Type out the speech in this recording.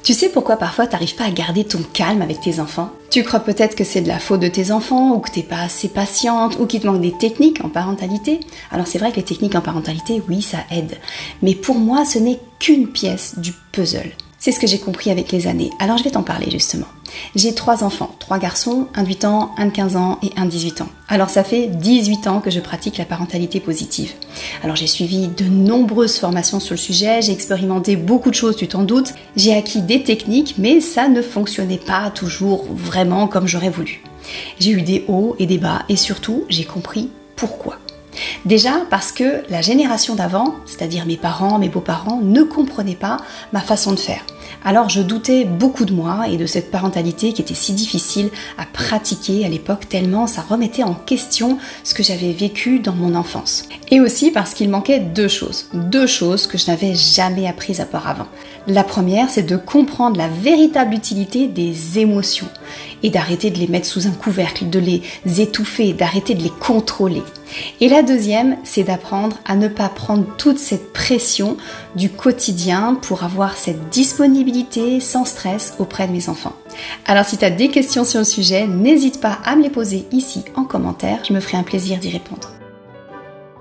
Tu sais pourquoi parfois t'arrives pas à garder ton calme avec tes enfants? Tu crois peut-être que c'est de la faute de tes enfants, ou que t'es pas assez patiente, ou qu'il te manque des techniques en parentalité. Alors c'est vrai que les techniques en parentalité, oui, ça aide. Mais pour moi, ce n'est qu'une pièce du puzzle. C'est ce que j'ai compris avec les années. Alors je vais t'en parler justement. J'ai 3 enfants, 3 garçons, un de 8 ans, un de 15 ans et un de 18 ans. Alors ça fait 18 ans que je pratique la parentalité positive. Alors j'ai suivi de nombreuses formations sur le sujet, j'ai expérimenté beaucoup de choses, tu t'en doutes. J'ai acquis des techniques, mais ça ne fonctionnait pas toujours vraiment comme j'aurais voulu. J'ai eu des hauts et des bas et surtout j'ai compris pourquoi. Déjà parce que la génération d'avant, c'est-à-dire mes parents, mes beaux-parents, ne comprenaient pas ma façon de faire. Alors je doutais beaucoup de moi et de cette parentalité qui était si difficile à pratiquer à l'époque tellement ça remettait en question ce que j'avais vécu dans mon enfance. Et aussi parce qu'il manquait deux choses que je n'avais jamais apprises auparavant. La première, c'est de comprendre la véritable utilité des émotions et d'arrêter de les mettre sous un couvercle, de les étouffer, d'arrêter de les contrôler. Et la deuxième, c'est d'apprendre à ne pas prendre toute cette pression du quotidien pour avoir cette disponibilité sans stress auprès de mes enfants. Alors si tu as des questions sur le sujet, n'hésite pas à me les poser ici en commentaire, je me ferai un plaisir d'y répondre.